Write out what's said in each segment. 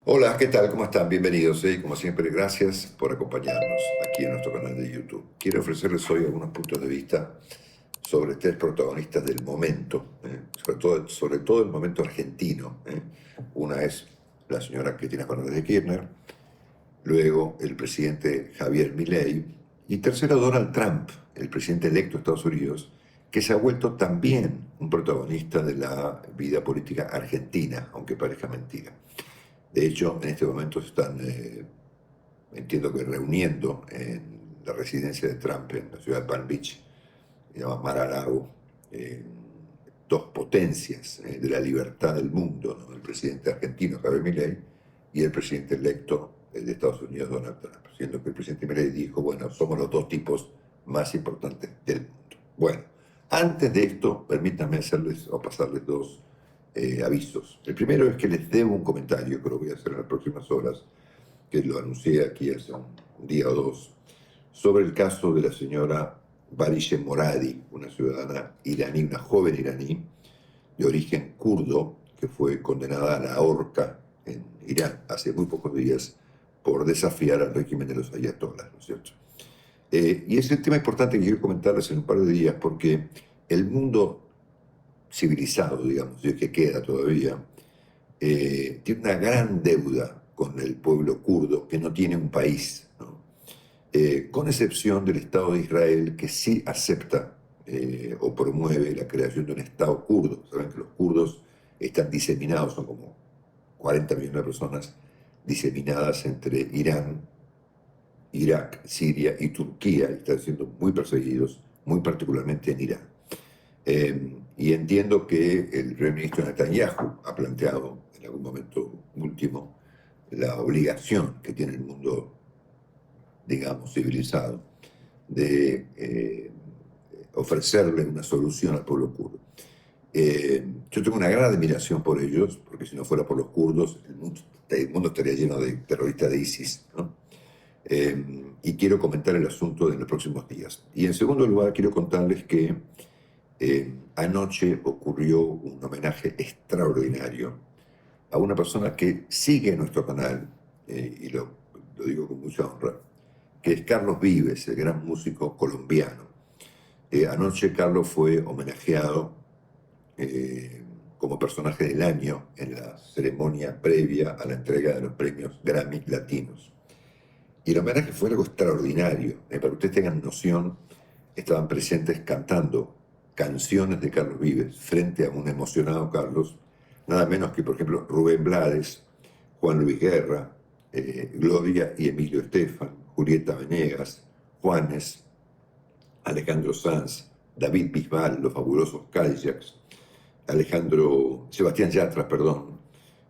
Hola, ¿qué tal? ¿Cómo están? Bienvenidos. Como siempre, gracias por acompañarnos aquí en nuestro canal de YouTube. Quiero ofrecerles hoy algunos puntos de vista sobre tres protagonistas del momento, sobre todo el momento argentino. Una es la señora Cristina Fernández de Kirchner, luego el presidente Javier Milei y tercero Donald Trump, el presidente electo de Estados Unidos, que se ha vuelto también un protagonista de la vida política argentina, aunque parezca mentira. De hecho, en este momento se están, entiendo que reuniendo en la residencia de Trump en la ciudad de Palm Beach, se llama Mar-a-Lago, dos potencias de la libertad del mundo, ¿no? El presidente argentino Javier Milei y el presidente electo de Estados Unidos Donald Trump, siendo que el presidente Milei dijo, bueno, somos los dos tipos más importantes del mundo. Bueno, antes de esto, permítanme hacerles o pasarles dos avisos. El primero es que les debo un comentario que lo voy a hacer en las próximas horas, que lo anuncié aquí hace un día o dos, sobre el caso de la señora Barishe Moradi, una ciudadana iraní, una joven iraní de origen kurdo, que fue condenada a la horca en Irán hace muy pocos días por desafiar al régimen de los ayatolás, ¿no es cierto? Y es un tema importante que quiero comentarles en un par de días, porque el mundo civilizado, digamos, y el que queda todavía, tiene una gran deuda con el pueblo kurdo que no tiene un país, ¿no? Con excepción del Estado de Israel, que sí acepta o promueve la creación de un Estado kurdo. Saben que los kurdos están diseminados, son como 40 millones de personas diseminadas entre Irán, Irak, Siria y Turquía, y están siendo muy perseguidos, muy particularmente en Irán. Y entiendo que el primer ministro Netanyahu ha planteado en algún momento último la obligación que tiene el mundo, digamos, civilizado de ofrecerle una solución al pueblo kurdo. Yo tengo una gran admiración por ellos, porque si no fuera por los kurdos, el mundo estaría lleno de terroristas de ISIS, ¿no? Y quiero comentar el asunto en los próximos días. Y en segundo lugar, quiero contarles que anoche ocurrió un homenaje extraordinario a una persona que sigue nuestro canal, y lo digo con mucha honra, que es Carlos Vives, el gran músico colombiano. Anoche Carlos fue homenajeado eh, como personaje del año en la ceremonia previa a la entrega de los premios Grammy Latinos. Y el homenaje fue algo extraordinario. Para que ustedes tengan noción, estaban presentes cantando canciones de Carlos Vives frente a un emocionado Carlos, nada menos que, por ejemplo, Rubén Blades, Juan Luis Guerra, Gloria y Emilio Estefan, Julieta Venegas, Juanes, Alejandro Sanz, David Bisbal, los fabulosos Cadillacs, Sebastián Yatra, perdón,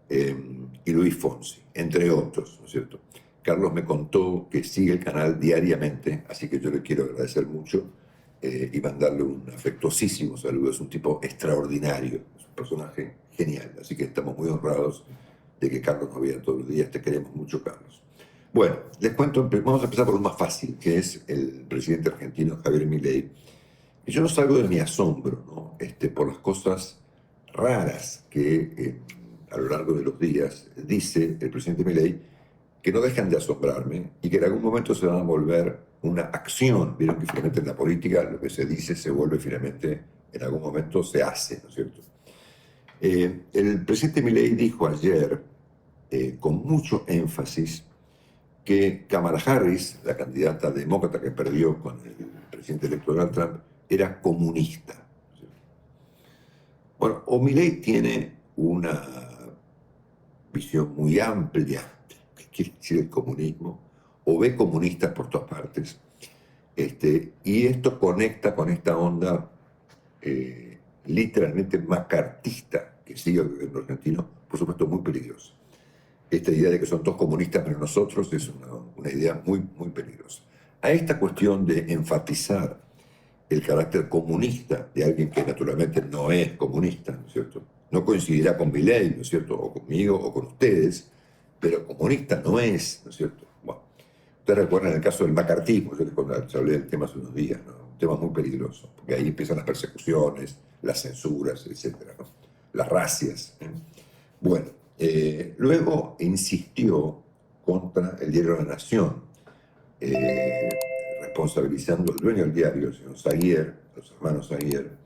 y Luis Fonsi, entre otros, ¿no es cierto? Carlos me contó que sigue el canal diariamente, así que yo le quiero agradecer mucho y mandarle un afectuosísimo saludo. Es un tipo extraordinario, es un personaje genial, así que estamos muy honrados de que Carlos nos vea todos los días. Te queremos mucho, Carlos. Bueno, les cuento, vamos a empezar por lo más fácil, que es el presidente argentino Javier Milei. Y yo no salgo de mi asombro, ¿no? Por las cosas raras que a lo largo de los días dice el presidente Milei, que no dejan de asombrarme y que en algún momento se van a volver una acción. Vieron que finalmente en la política lo que se dice se vuelve finalmente, en algún momento se hace, ¿no es cierto? El presidente Milei dijo ayer, con mucho énfasis, que Kamala Harris, la candidata demócrata que perdió con el presidente electo Donald Trump, era comunista. Bueno, o Milei tiene una visión muy amplia de lo que quiere decir el comunismo, o ve comunistas por todas partes, y esto conecta con esta onda literalmente macartista que sigue el gobierno argentino, por supuesto muy peligrosa. Esta idea de que son todos comunistas pero nosotros es una idea muy, muy peligrosa. A esta cuestión de enfatizar el carácter comunista de alguien que naturalmente no es comunista, ¿no es cierto? No coincidirá con Milei, ¿no es cierto? O conmigo o con ustedes, pero comunista no es, ¿no es cierto? Bueno, ustedes recuerdan el caso del macartismo, yo les hablé del tema hace unos días, ¿no? Un tema muy peligroso, porque ahí empiezan las persecuciones, las censuras, etcétera, ¿no? Las racias, ¿eh? Bueno, Luego insistió contra el diario La Nación, eh, responsabilizando al dueño del diario, el señor Zaguier, los hermanos Zaguier,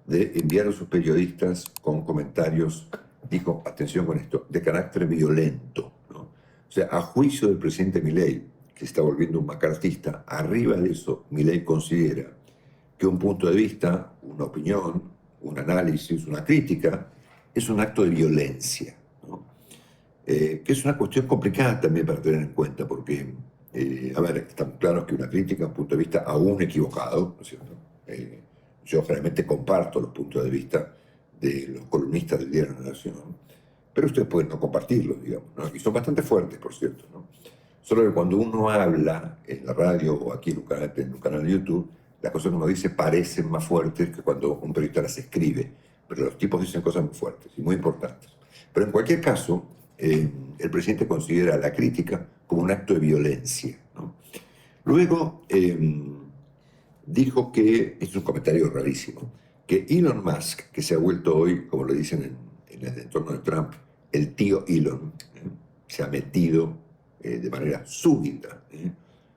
de enviar a sus periodistas con comentarios, dijo, atención con esto, de carácter violento, ¿no? O sea, a juicio del presidente Milei, que se está volviendo un macartista, arriba de eso, Milei considera que un punto de vista, una opinión, un análisis, una crítica, es un acto de violencia, ¿no? Que es una cuestión complicada también para tener en cuenta, porque, a ver, estamos claros que una crítica, un punto de vista aún equivocado, ¿no es cierto? Yo generalmente comparto los puntos de vista de los columnistas del diario La Nación, pero ustedes pueden no compartirlos, digamos, ¿no? Y son bastante fuertes, por cierto, ¿no? Solo que cuando uno habla en la radio o aquí en un canal de YouTube, las cosas que uno dice parecen más fuertes que cuando un periodista las escribe, pero los tipos dicen cosas muy fuertes y muy importantes. Pero en cualquier caso, el presidente considera la crítica como un acto de violencia, ¿no? Luego dijo que, es un comentario rarísimo, que Elon Musk, que se ha vuelto hoy, como le dicen en el entorno de Trump, el tío Elon, se ha metido de manera súbita,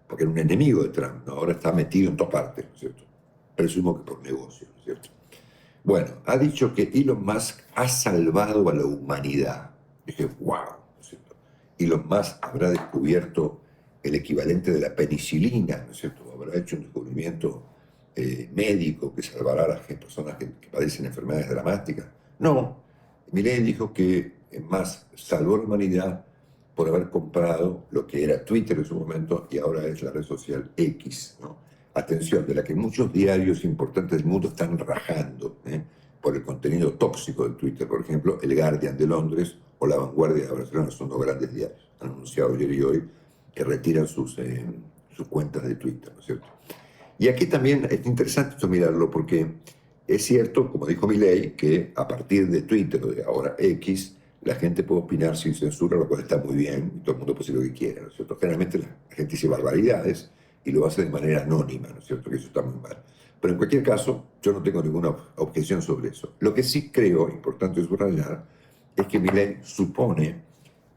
porque era un enemigo de Trump, ¿no? Ahora está metido en todas partes, ¿no es cierto? Presumo que por negocio, ¿no es cierto? Bueno, ha dicho que Elon Musk ha salvado a la humanidad. Dije, wow, ¿no es cierto? Elon Musk habrá descubierto el equivalente de la penicilina, ¿no es cierto? Habrá hecho un descubrimiento médico que salvará a las personas que padecen enfermedades dramáticas. No, Milei dijo que Musk salvó a la humanidad por haber comprado lo que era Twitter en su momento y ahora es la red social X, ¿no? Atención, de la que muchos diarios importantes del mundo están rajando, por el contenido tóxico de Twitter. Por ejemplo, el Guardian de Londres o La Vanguardia de Barcelona son dos grandes diarios. Han anunciado ayer y hoy que retiran sus cuentas de Twitter, ¿no es cierto? Y aquí también es interesante esto mirarlo porque es cierto, como dijo Milei, que a partir de Twitter o de ahora X, la gente puede opinar sin censura, lo cual está muy bien, y todo el mundo puede decir lo que quiera, ¿no es cierto? Generalmente la gente dice barbaridades y lo hace de manera anónima, ¿no es cierto? Que eso está muy mal. Pero en cualquier caso, yo no tengo ninguna objeción sobre eso. Lo que sí creo, importante subrayar, es que Milei supone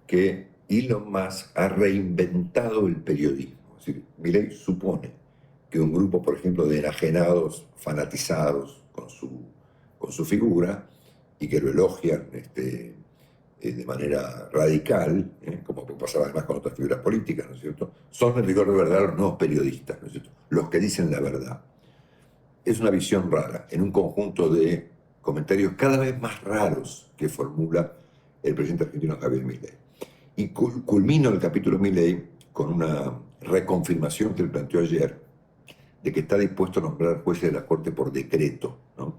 que Elon Musk ha reinventado el periodismo. Es decir, Milei supone que un grupo, por ejemplo, de enajenados, fanatizados con su figura y que lo elogian de manera radical, como pasaba además con otras figuras políticas, ¿no es cierto? Son, en rigor de verdad, los nuevos periodistas, ¿no es cierto? Los que dicen la verdad. Es una visión rara, en un conjunto de comentarios cada vez más raros que formula el presidente argentino Javier Milei. Y culmino el capítulo Milei con una reconfirmación que él planteó ayer, de que está dispuesto a nombrar jueces de la Corte por decreto, ¿no?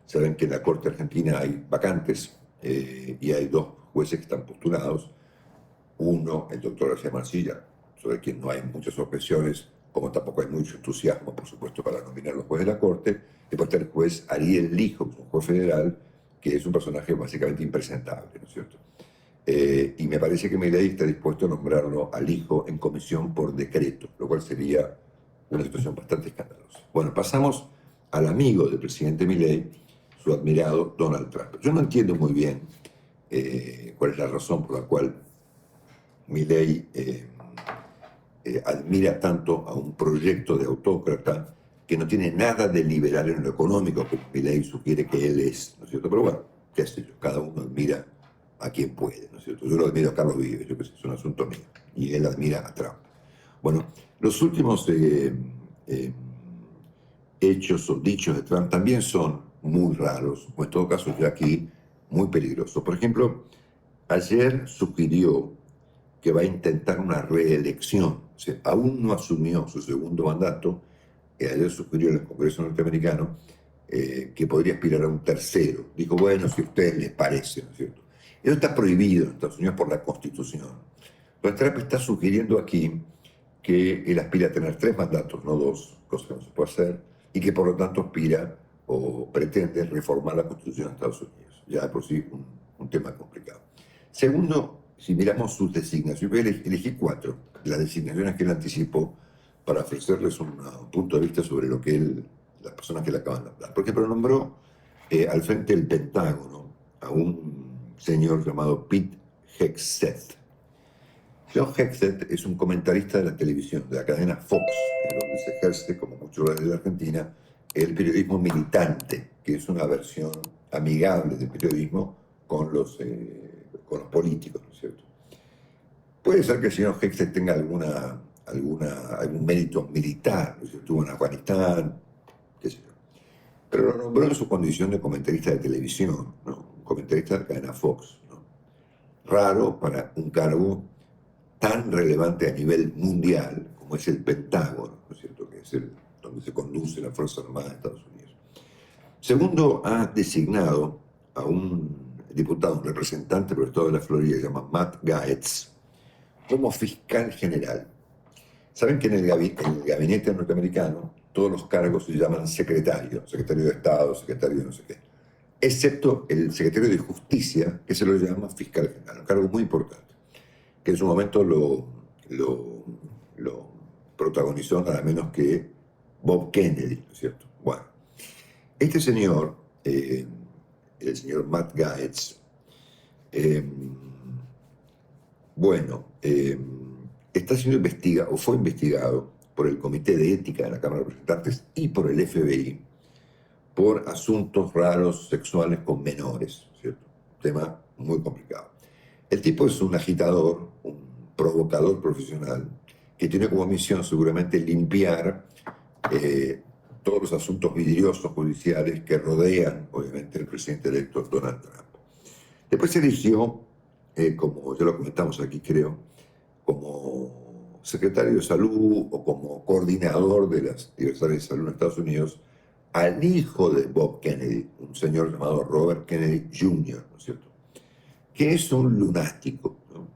Saben que en la Corte Argentina hay vacantes y hay dos jueces que están postulados. Uno, el doctor García Mancilla, sobre quien no hay muchas objeciones, como tampoco hay mucho entusiasmo, por supuesto, para nominar a los jueces de la Corte. Después está el juez Ariel Lijo, que es un juez federal, que es un personaje básicamente impresentable, ¿no es cierto? Y me parece que Milei está dispuesto a nombrarlo al hijo en comisión por decreto, lo cual sería una situación bastante escandalosa. Bueno, pasamos al amigo del presidente Milei, su admirado Donald Trump. Yo no entiendo muy bien cuál es la razón por la cual Milei admira tanto a un proyecto de autócrata que no tiene nada de liberal en lo económico, como Milei sugiere que él es, ¿no es cierto? Pero bueno, qué sé yo, cada uno admira a quien puede, ¿no es cierto? Yo lo admiro a Carlos Vives, yo qué sé, es un asunto mío, y él admira a Trump. Bueno, los últimos hechos o dichos de Trump también son muy raros, o en todo caso ya aquí muy peligrosos. Por ejemplo, ayer sugirió que va a intentar una reelección. O sea, aún no asumió su segundo mandato. Ayer sugirió en el Congreso norteamericano que podría aspirar a un tercero. Dijo, bueno, si a ustedes les parece, ¿no es cierto? Eso está prohibido en Estados Unidos por la Constitución. Pero Trump está sugiriendo aquí que él aspira a tener 3 mandatos, no 2, cosa que no se puede hacer, y que por lo tanto aspira o pretende reformar la Constitución de Estados Unidos. Ya de por sí un tema complicado. Segundo, si miramos sus designaciones, elegí 4, las designaciones que él anticipó para ofrecerles un punto de vista sobre lo que las personas que le acaban de hablar. Por ejemplo, nombró al frente del Pentágono a un señor llamado Pete Hegseth. John Hegseth es un comentarista de la televisión, de la cadena Fox, en donde se ejerce, como muchos lugares de la Argentina, el periodismo militante, que es una versión amigable del periodismo con los políticos, ¿no es cierto? Puede ser que el señor Hegseth tenga algún mérito militar, ¿no es cierto? Estuvo en Afganistán, qué sé yo. Pero lo nombró en su condición de comentarista de televisión, ¿no? Un comentarista de la cadena Fox, ¿no? Raro para un cargo tan relevante a nivel mundial como es el Pentágono, ¿no es cierto? Que es donde se conduce la Fuerza Armada de Estados Unidos. Segundo, ha designado a un diputado, un representante por el estado de la Florida, que se llama Matt Gaetz, como fiscal general. Saben que en el gabinete norteamericano todos los cargos se llaman secretario de Estado, secretario de no sé qué, excepto el secretario de Justicia, que se lo llama fiscal general, un cargo muy importante, que en su momento lo protagonizó nada menos que Bob Kennedy, ¿no es cierto? Bueno, este señor, el señor Matt Gaetz, eh, bueno, está siendo investigado, o fue investigado, por el Comité de Ética de la Cámara de Representantes y por el FBI, por asuntos raros sexuales con menores, ¿cierto? Un tema muy complicado. El tipo es un agitador, un provocador profesional, que tiene como misión seguramente limpiar todos los asuntos vidriosos judiciales que rodean, obviamente, al presidente electo Donald Trump. Después se eligió, como ya lo comentamos aquí, creo, como secretario de salud o como coordinador de las diversas áreas de salud en Estados Unidos al hijo de Bob Kennedy, un señor llamado Robert Kennedy Jr., ¿no es cierto? Que es un lunático, ¿no?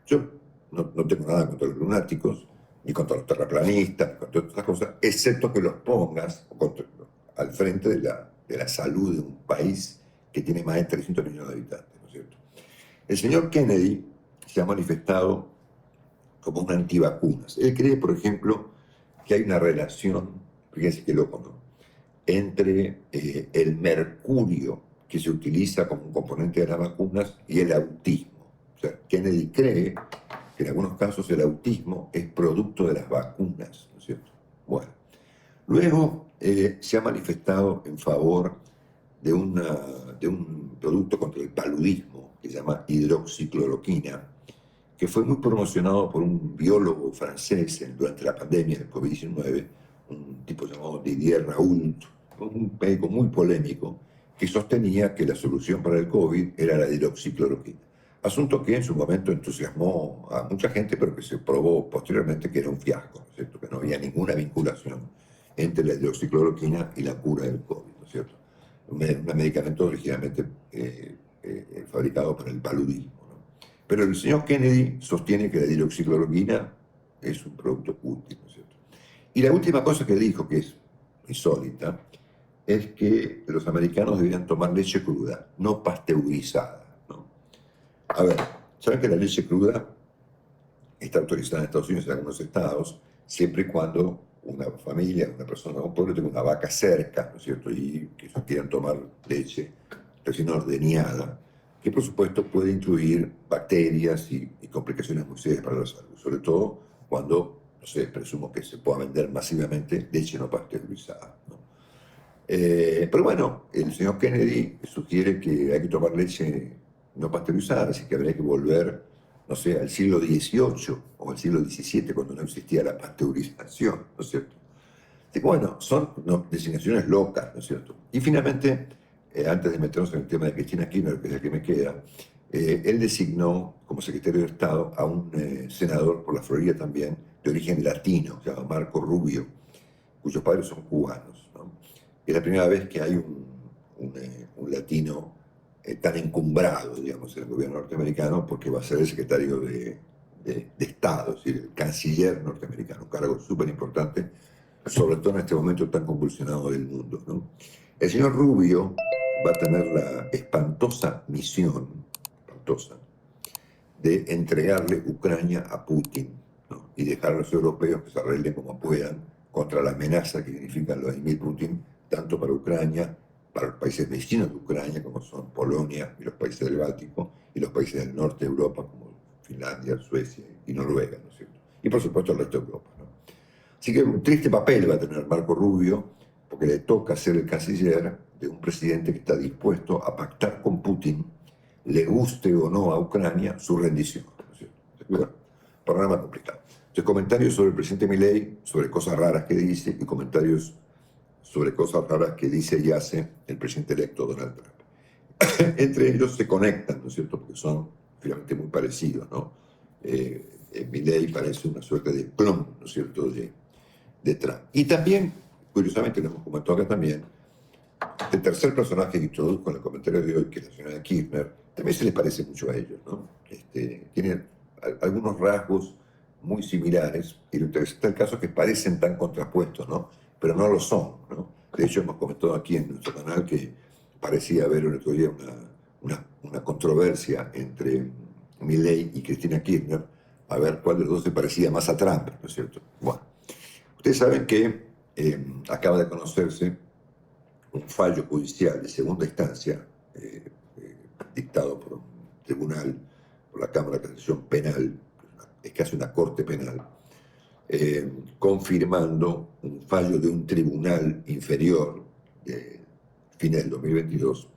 Yo no tengo nada contra los lunáticos, ni contra los terraplanistas, ni contra otras cosas, excepto que los pongas al frente de la salud de un país que tiene más de 300 millones de habitantes, ¿no es cierto? El señor Kennedy se ha manifestado como un antivacunas. Él cree, por ejemplo, que hay una relación, fíjense qué loco, ¿no? Entre el mercurio que se utiliza como un componente de las vacunas y el autismo. O sea, Kennedy cree que en algunos casos el autismo es producto de las vacunas, ¿no es cierto? Bueno, luego se ha manifestado en favor de un producto contra el paludismo que se llama hidroxicloroquina, que fue muy promocionado por un biólogo francés durante la pandemia del COVID-19, un tipo llamado Didier Raoult, un médico muy polémico, que sostenía que la solución para el COVID era la hidroxicloroquina. Asunto que en su momento entusiasmó a mucha gente, pero que se probó posteriormente que era un fiasco, ¿no es cierto? Que no había ninguna vinculación entre la hidroxicloroquina y la cura del COVID, ¿no es cierto? Un medicamento originalmente fabricado para el paludismo, ¿no? Pero el señor Kennedy sostiene que la hidroxicloroquina es un producto útil, ¿no es cierto? Y la última cosa que dijo, que es insólita, es que los americanos deberían tomar leche cruda, no pasteurizada, ¿no? A ver, ¿saben que la leche cruda está autorizada en Estados Unidos y en algunos estados, siempre y cuando una familia, una persona, un pueblo tenga una vaca cerca, ¿no es cierto? Y que ellos quieran tomar leche recién ordeñada, que por supuesto puede incluir bacterias y complicaciones muy serias para la salud, sobre todo cuando, no sé, presumo que se pueda vender masivamente leche no pasteurizada, ¿no? Pero bueno, el señor Kennedy sugiere que hay que tomar leche no pasteurizada, así que habría que volver, no sé, al siglo XVIII o al siglo XVII, cuando no existía la pasteurización, ¿no es cierto? Y bueno, son designaciones locas, ¿no es cierto? Y finalmente, antes de meternos en el tema de Cristina Kirchner, que es el que me queda, él designó como secretario de Estado a un senador por la Florida también, de origen latino, se llama Marco Rubio, cuyos padres son cubanos, ¿no? Es la primera vez que hay un latino tan encumbrado, digamos, en el gobierno norteamericano, porque va a ser el secretario de Estado, es decir, el canciller norteamericano, un cargo súper importante, sobre todo en este momento tan convulsionado del mundo, ¿no? El señor Rubio va a tener la espantosa, de entregarle Ucrania a Putin, ¿no? Y dejar a los europeos que se arreglen como puedan contra la amenaza que significa Vladimir Putin, tanto para Ucrania para los países vecinos de Ucrania, como son Polonia y los países del Báltico, y los países del norte de Europa, como Finlandia, Suecia y Noruega, ¿no es cierto? Y por supuesto el resto de Europa, ¿no? Así que un triste papel va a tener Marco Rubio, porque le toca ser el canciller de un presidente que está dispuesto a pactar con Putin, le guste o no a Ucrania, su rendición, ¿no es cierto? Bueno, programa complicado. Entonces, comentarios sobre el presidente Milei, sobre cosas raras que dice, y comentarios sobre cosas raras que dice y hace el presidente electo Donald Trump. Entre ellos se conectan, ¿no es cierto?, porque son finalmente muy parecidos, ¿no? Milei parece una suerte de clon, ¿no es cierto?, de Trump. Y también, curiosamente, lo hemos comentado acá también, el tercer personaje que introduzco en el comentario de hoy, que es la señora Kirchner, también se le parece mucho a ellos, ¿no? Tienen algunos rasgos muy similares, y lo interesante del caso es que parecen tan contrapuestos, ¿no? Pero no lo son, ¿no? De hecho, hemos comentado aquí en nuestro canal que parecía haber el otro día una controversia entre Milei y Cristina Kirchner, a ver cuál de los dos se parecía más a Trump, ¿no es cierto? Bueno, ustedes saben que acaba de conocerse un fallo judicial de segunda instancia, dictado por un tribunal, por la Cámara de Casación Penal, es casi una corte penal, confirmando un fallo de un tribunal inferior de fines del 2022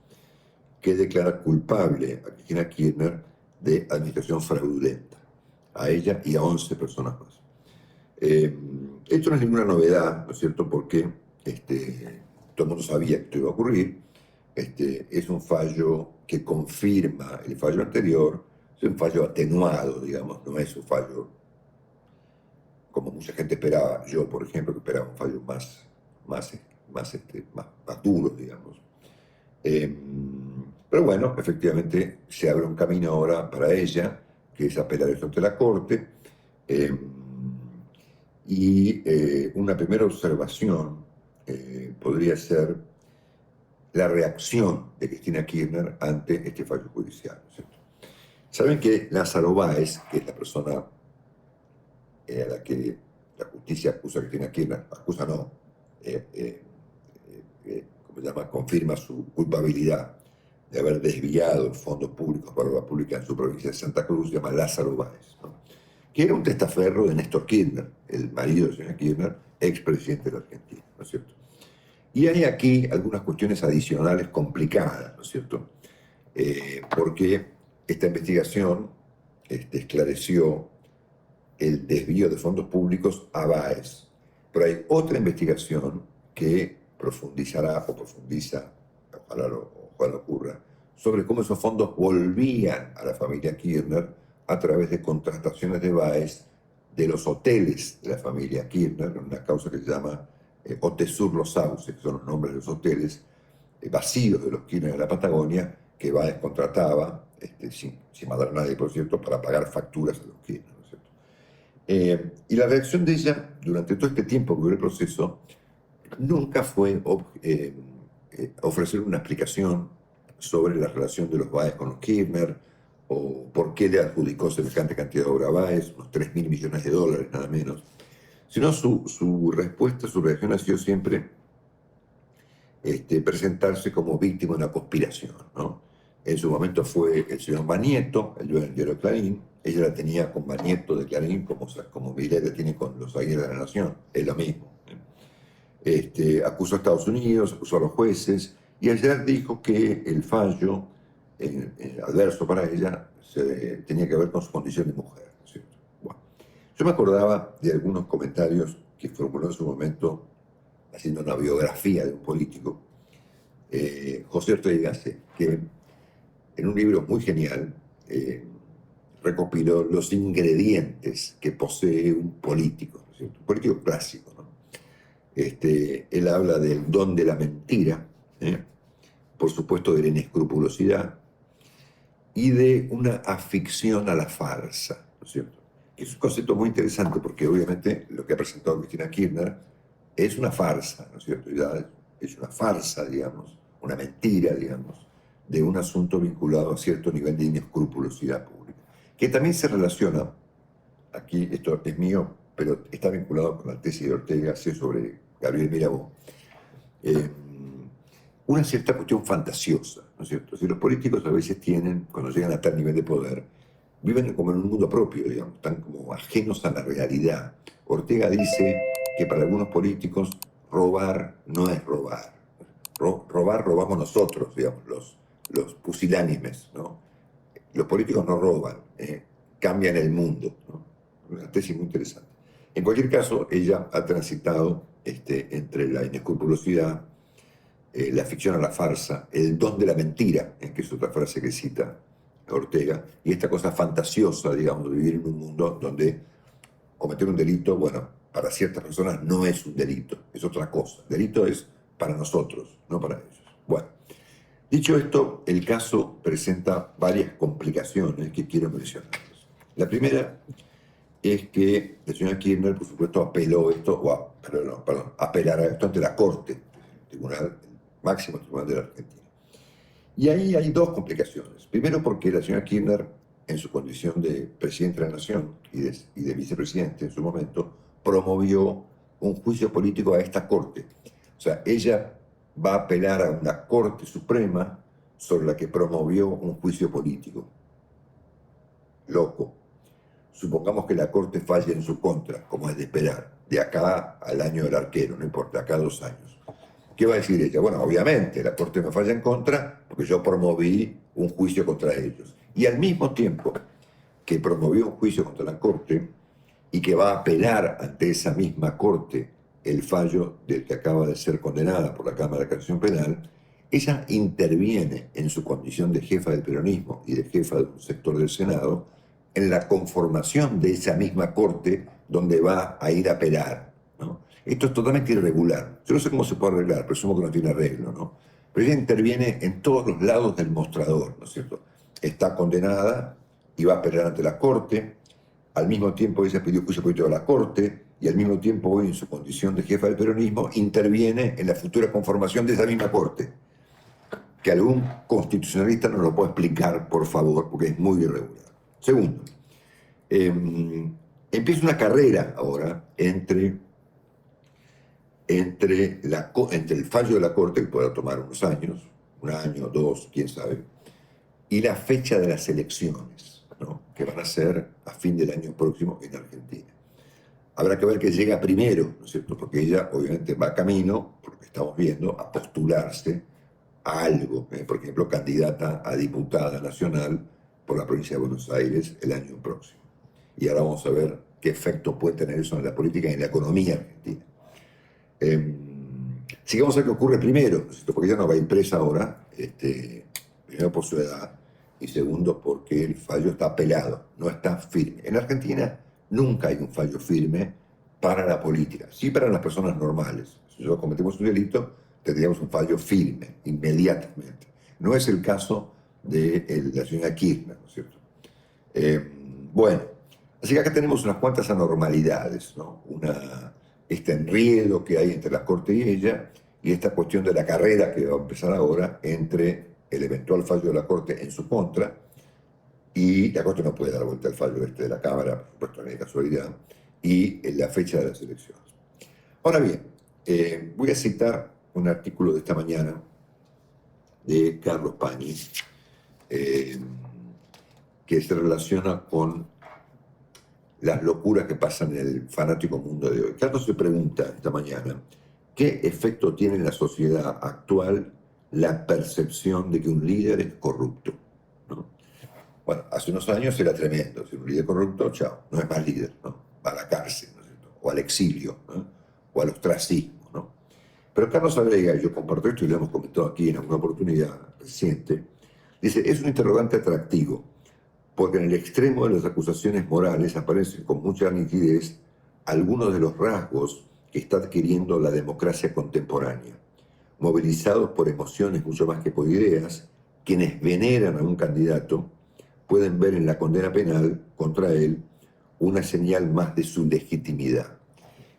que declara culpable a Cristina Kirchner de administración fraudulenta, a ella y a 11 personas más. Esto no es ninguna novedad, ¿no es cierto?, porque todo el mundo sabía que esto iba a ocurrir. Es un fallo que confirma el fallo anterior, es un fallo atenuado, digamos, no es un fallo como mucha gente esperaba. Yo, por ejemplo, que esperaba un fallo más duro, digamos. Pero bueno, efectivamente se abre un camino ahora para ella, que es apelar esto ante la Corte. Una primera observación podría ser la reacción de Cristina Kirchner ante este fallo judicial, ¿no es cierto? Saben que Lázaro Báez, que es la persona a la que la justicia acusa a Cristina Kirchner, acusa no, ¿cómo se llama?, confirma su culpabilidad de haber desviado fondos públicos para la pública en su provincia de Santa Cruz, se llama Lázaro Báez, ¿no?, que era un testaferro de Néstor Kirchner, el marido de señora Kirchner, expresidente de la Argentina, ¿no es cierto? Y hay aquí algunas cuestiones adicionales complicadas, ¿no es cierto? Porque esta investigación esclareció el desvío de fondos públicos a Báez, pero hay otra investigación que profundizará o profundiza, ojalá ocurra, sobre cómo esos fondos volvían a la familia Kirchner a través de contrataciones de Báez de los hoteles de la familia Kirchner, en una causa que se llama Otesur Los Sauces, que son los nombres de los hoteles vacíos de los Kirchner de la Patagonia, que Báez contrataba, sin mandar a nadie, por cierto, para pagar facturas a los Kirchner, ¿no es cierto? Y la reacción de ella durante todo este tiempo que duró el proceso nunca fue ofrecer una explicación sobre la relación de los Báez con los Kirchner, o por qué le adjudicó semejante cantidad de obra a Báez, unos 3.000 millones de dólares, nada menos. Sino su respuesta, su reacción ha sido siempre presentarse como víctima de una conspiración, ¿no? En su momento fue el señor Manieto, el dueño del diario Clarín. Ella la tenía con Manieto de Clarín, como Milei la tiene con los Águilas de la Nación, es lo mismo. Acusó a Estados Unidos, acusó a los jueces, y ayer dijo que el fallo adverso para ella tenía que ver con su condición de mujer, ¿no es cierto? Bueno, yo me acordaba de algunos comentarios que formuló en su momento, haciendo una biografía de un político, José Ortega Gasset, que en un libro muy genial recopiló los ingredientes que posee un político, ¿no es cierto?, un político clásico, ¿no? Él habla del don de la mentira, por supuesto de la inescrupulosidad y de una afición a la farsa, ¿no es cierto? Es un concepto muy interesante porque obviamente lo que ha presentado Cristina Kirchner es una farsa, ¿no es cierto? Ya es una farsa, digamos, una mentira, digamos, de un asunto vinculado a cierto nivel de inescrupulosidad pública, que también se relaciona, aquí esto es mío, pero está vinculado con la tesis de Ortega Gasset sobre Gabriel Mirabeau, una cierta cuestión fantasiosa, ¿no es cierto? Si los políticos a veces tienen, cuando llegan a tal nivel de poder, viven como en un mundo propio, digamos, están como ajenos a la realidad. Ortega dice que para algunos políticos robar no es robar. Robar robamos nosotros, digamos, los pusilánimes, ¿no? Los políticos no roban, cambian el mundo, ¿no? Una tesis muy interesante. En cualquier caso, ella ha transitado entre la inescrupulosidad, la ficción a la farsa, el don de la mentira, que es otra frase que cita Ortega, y esta cosa fantasiosa, digamos, de vivir en un mundo donde cometer un delito, bueno, para ciertas personas no es un delito, es otra cosa. Delito es para nosotros, no para ellos. Bueno, dicho esto, el caso presenta varias complicaciones que quiero mencionar. La primera es que la señora Kirchner, por supuesto, apeló esto, apelará esto ante la Corte, el tribunal, el máximo tribunal de la Argentina. Y ahí hay dos complicaciones. Primero, porque la señora Kirchner, en su condición de presidente de la Nación y de vicepresidente en su momento, promovió un juicio político a esta Corte. O sea, ella va a apelar a una Corte Suprema sobre la que promovió un juicio político. Loco. Supongamos que la Corte falle en su contra, como es de esperar, de acá al año del arquero, no importa, acá a 2 años. ¿Qué va a decir ella? Bueno, obviamente la Corte me falla en contra porque yo promoví un juicio contra ellos. Y al mismo tiempo que promovió un juicio contra la Corte y que va a apelar ante esa misma Corte el fallo del que acaba de ser condenada por la Cámara de Casación Penal, ella interviene en su condición de jefa del peronismo y de jefa de un sector del Senado en la conformación de esa misma Corte donde va a ir a apelar, ¿no? Esto es totalmente irregular. Yo no sé cómo se puede arreglar, presumo que no tiene arreglo, ¿no? Pero ella interviene en todos los lados del mostrador, ¿no es cierto? Está condenada y va a apelar ante la Corte. Al mismo tiempo ella pidió juicio político a la Corte y al mismo tiempo hoy en su condición de jefa del peronismo interviene en la futura conformación de esa misma Corte. Que algún constitucionalista nos lo pueda explicar, por favor, porque es muy irregular. Segundo, empieza una carrera ahora entre el fallo de la Corte, que podrá tomar unos años, 1 año, 2, quién sabe, y la fecha de las elecciones, ¿no? Que van a ser a fin del año próximo en Argentina. Habrá que ver qué llega primero, ¿no es cierto? Porque ella obviamente va camino, por lo que estamos viendo, a postularse a algo, por ejemplo, candidata a diputada nacional por la provincia de Buenos Aires el año próximo. Y ahora vamos a ver qué efecto puede tener eso en la política y en la economía argentina. Sigamos a qué ocurre primero, ¿no es cierto? Porque ella no va a ir presa ahora, primero por su edad y segundo porque el fallo está apelado, no está firme. En Argentina nunca hay un fallo firme para la política, sí para las personas normales. Si nosotros cometemos un delito, tendríamos un fallo firme, inmediatamente. No es el caso de la señora Kirchner, ¿no es cierto? Bueno, así que acá tenemos unas cuantas anormalidades, ¿no? Este enredo que hay entre la Corte y ella, y esta cuestión de la carrera que va a empezar ahora entre el eventual fallo de la Corte en su contra, y la Corte no puede dar vuelta al fallo de la Cámara, por supuesto, no hay casualidad, y la fecha de las elecciones. Ahora bien, voy a citar un artículo de esta mañana de Carlos Pañi, que se relaciona con las locuras que pasan en el fanático mundo de hoy. Carlos se pregunta esta mañana, ¿qué efecto tiene en la sociedad actual la percepción de que un líder es corrupto? ¿No? Bueno, hace unos años era tremendo, si un líder corrupto, chao, no es más líder, ¿no? Va a la cárcel, ¿no es cierto? O al exilio, ¿no? O al ostracismo, ¿no? Pero Carlos agrega, y yo comparto esto y lo hemos comentado aquí en alguna oportunidad reciente, dice, es un interrogante atractivo, porque en el extremo de las acusaciones morales aparecen con mucha nitidez algunos de los rasgos que está adquiriendo la democracia contemporánea. Movilizados por emociones mucho más que por ideas, quienes veneran a un candidato pueden ver en la condena penal contra él una señal más de su legitimidad.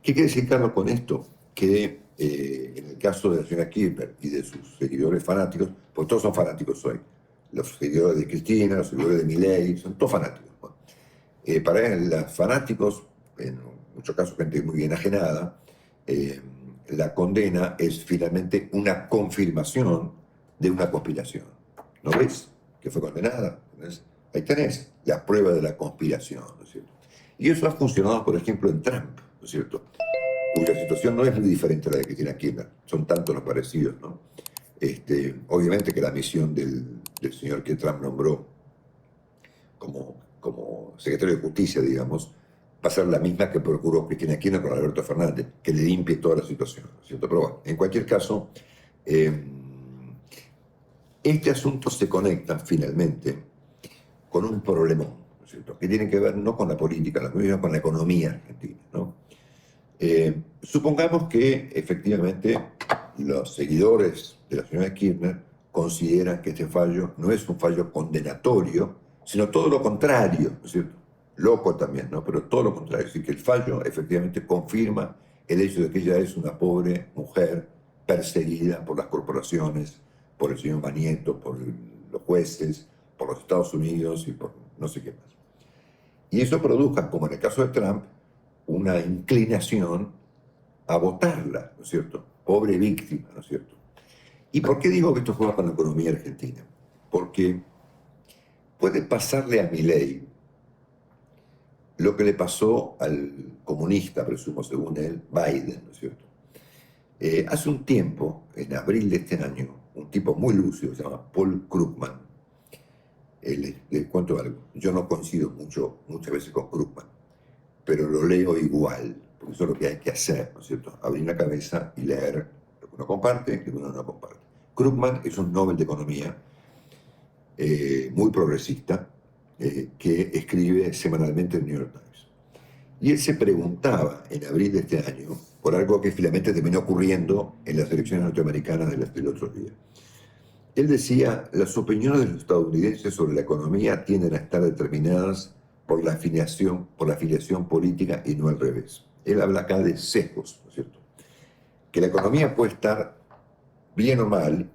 ¿Qué quiere decir Carlos con esto? Que en el caso de la señora Kirchner y de sus seguidores fanáticos, pues todos son fanáticos hoy, los seguidores de Cristina, los seguidores de Milei, son todos fanáticos. Bueno, para los fanáticos, en muchos casos gente muy bien enajenada, la condena es finalmente una confirmación de una conspiración. ¿No ves? Que fue condenada. ¿Ves? Ahí tenés la prueba de la conspiración, ¿no es cierto? Y eso ha funcionado, por ejemplo, en Trump, ¿no es cierto? Cuya situación no es muy diferente a la de Cristina Kirchner. Son tantos los parecidos, ¿no? Obviamente que la misión del señor que Trump nombró como secretario de Justicia, digamos, va a ser la misma que procuró Cristina Kirchner con Alberto Fernández, que le limpie toda la situación, ¿no es cierto? Pero bueno, en cualquier caso, eh, este asunto se conecta finalmente con un problemón, ¿no es cierto? Que tiene que ver no con la política, sino con la economía argentina, ¿no? Supongamos que efectivamente los seguidores de la señora Kirchner consideran que este fallo no es un fallo condenatorio, sino todo lo contrario, ¿no es cierto? Loco también, ¿no? Pero todo lo contrario, es decir, que el fallo efectivamente confirma el hecho de que ella es una pobre mujer perseguida por las corporaciones, por el señor Manieto, por los jueces, por los Estados Unidos y por no sé qué más. Y eso produzca, como en el caso de Trump, una inclinación a votarla, ¿no es cierto? Pobre víctima, ¿no es cierto? ¿Y por qué digo que esto juega con la economía argentina? Porque puede pasarle a Milei lo que le pasó al comunista, presumo, según él, Biden, ¿no es cierto? Hace un tiempo, en abril de este año, un tipo muy lúcido, se llama Paul Krugman, les cuento algo, yo no coincido muchas veces con Krugman, pero lo leo igual, porque eso es lo que hay que hacer, ¿no es cierto? Abrir la cabeza y leer lo que uno comparte y lo que uno no comparte. Krugman es un Nobel de Economía muy progresista que escribe semanalmente en el New York Times. Y él se preguntaba en abril de este año por algo que finalmente terminó ocurriendo en las elecciones norteamericanas del otro día. Él decía, las opiniones de los estadounidenses sobre la economía tienden a estar determinadas por la afiliación política y no al revés. Él habla acá de sesgos, ¿no es cierto? Que la economía puede estar bien o mal,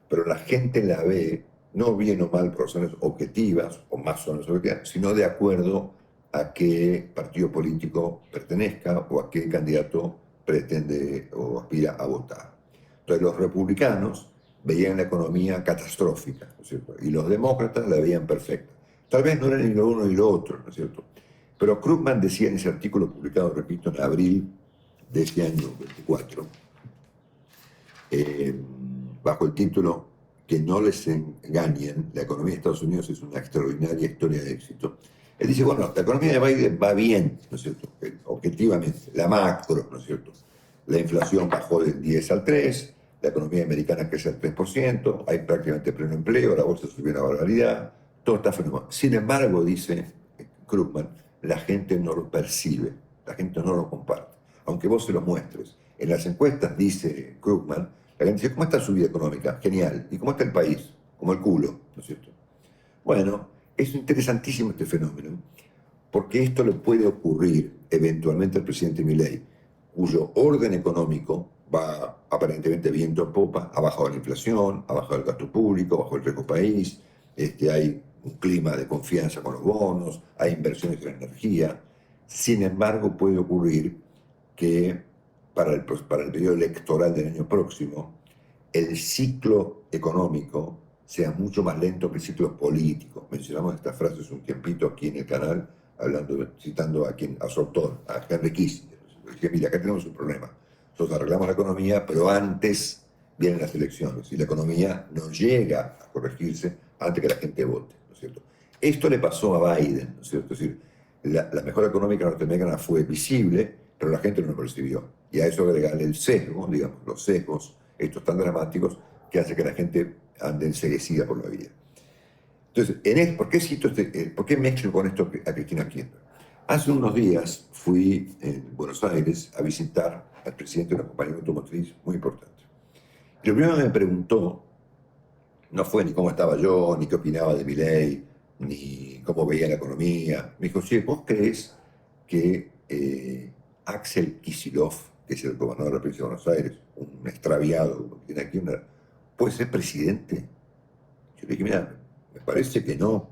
pero la gente la ve no bien o mal por razones objetivas o más o menos objetivas, sino de acuerdo a qué partido político pertenezca o a qué candidato pretende o aspira a votar. Entonces los republicanos veían la economía catastrófica, ¿no es cierto? Y los demócratas la veían perfecta. Tal vez no era ni lo uno ni lo otro, ¿no es cierto? Pero Krugman decía en ese artículo publicado, repito, en abril de este año 24, bajo el título Que no les engañen, la economía de Estados Unidos es una extraordinaria historia de éxito. Él dice, bueno, la economía de Biden va bien, ¿no es cierto? Objetivamente, la macro, ¿no es cierto? La inflación bajó del 10 al 3, la economía americana crece al 3%, hay prácticamente pleno empleo, la bolsa subió una barbaridad, todo está fenomenal. Sin embargo, dice Krugman, la gente no lo percibe, la gente no lo comparte, aunque vos se lo muestres. En las encuestas, dice Krugman, la gente dice, ¿cómo está su vida económica? Genial. ¿Y cómo está el país? Como el culo, ¿no es cierto? Bueno, es interesantísimo este fenómeno, porque esto le puede ocurrir eventualmente al presidente Milei, cuyo orden económico va aparentemente viento en popa, ha bajado la inflación, ha bajado el gasto público, bajó el riesgo país, hay un clima de confianza con los bonos, hay inversiones en energía. Sin embargo, puede ocurrir que para el periodo electoral del año próximo, el ciclo económico sea mucho más lento que el ciclo político. Mencionamos estas frases un tiempito aquí en el canal, citando a su autor, a Henry Kissinger. Dije, mira, acá tenemos un problema. Nosotros arreglamos la economía, pero antes vienen las elecciones y la economía no llega a corregirse antes que la gente vote, ¿no es cierto? Esto le pasó a Biden, ¿no es cierto? Es decir, la mejora económica norteamericana fue visible, pero la gente no lo percibió. Y a eso agregarle el sesgo, digamos, los sesgos, estos tan dramáticos, que hace que la gente ande enseguecida por la vida. Entonces, ¿por qué mezclo con esto a Cristina Kirchner? Hace unos días fui en Buenos Aires a visitar al presidente de una compañía automotriz muy importante. Y lo primero que me preguntó no fue ni cómo estaba yo, ni qué opinaba de mi ley, ni cómo veía la economía. Me dijo, sí, ¿vos crees que Axel Kicillof, que es el gobernador de la provincia de Buenos Aires, un extraviado, como tiene aquí puede ser presidente? Yo le dije, mira, me parece que no.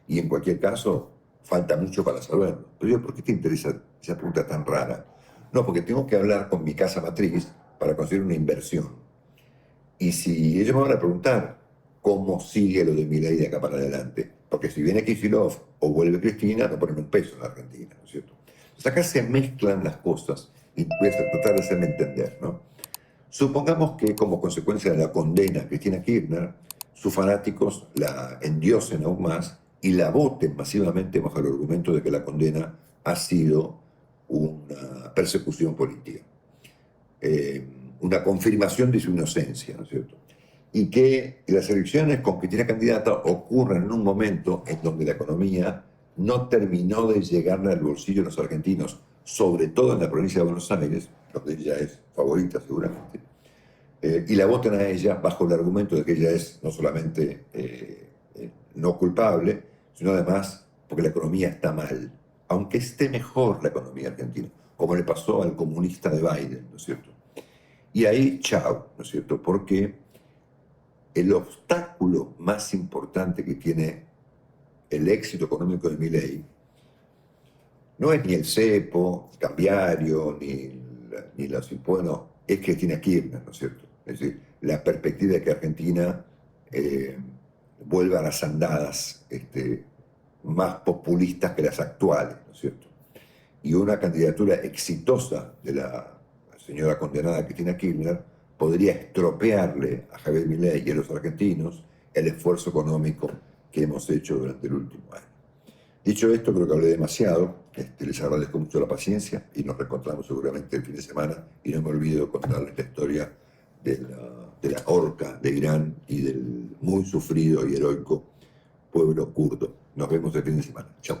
Y en cualquier caso, falta mucho para saberlo. Pero yo, ¿por qué te interesa esa pregunta tan rara? No, porque tengo que hablar con mi casa matriz para conseguir una inversión. Y si ellos me van a preguntar cómo sigue lo de Milei de acá para adelante, porque si viene Kicillof o vuelve Cristina, no ponen un peso en la Argentina, ¿no es cierto? Entonces acá se mezclan las cosas y voy a tratar de hacerme entender, ¿no? Supongamos que como consecuencia de la condena a Cristina Kirchner, sus fanáticos la endiosen aún más y la voten masivamente bajo el argumento de que la condena ha sido una persecución política, eh, una confirmación de su inocencia, ¿no es cierto? Y que las elecciones con Cristina candidata ocurren en un momento en donde la economía no terminó de llegarle al bolsillo de los argentinos, sobre todo en la provincia de Buenos Aires, donde ella es favorita seguramente, y la votan a ella bajo el argumento de que ella es no solamente no culpable, sino además porque la economía está mal, aunque esté mejor la economía argentina, como le pasó al comunista de Biden, ¿no es cierto? Y ahí, chao, ¿no es cierto? Porque el obstáculo más importante que tiene el éxito económico de Milei no es ni el cepo, el cambiario, ni los impuestos, no, es Cristina Kirchner, ¿no es cierto? Es decir, la perspectiva de que Argentina vuelva a las andadas más populistas que las actuales, ¿no es cierto? Y una candidatura exitosa de la señora condenada Cristina Kirchner podría estropearle a Javier Milei y a los argentinos el esfuerzo económico que hemos hecho durante el último año. Dicho esto, creo que hablé demasiado. Les agradezco mucho la paciencia y nos reencontramos seguramente el fin de semana. Y no me olvido contarles la historia de la horca de Irán y del muy sufrido y heroico pueblo kurdo. Nos vemos el fin de semana. Chao.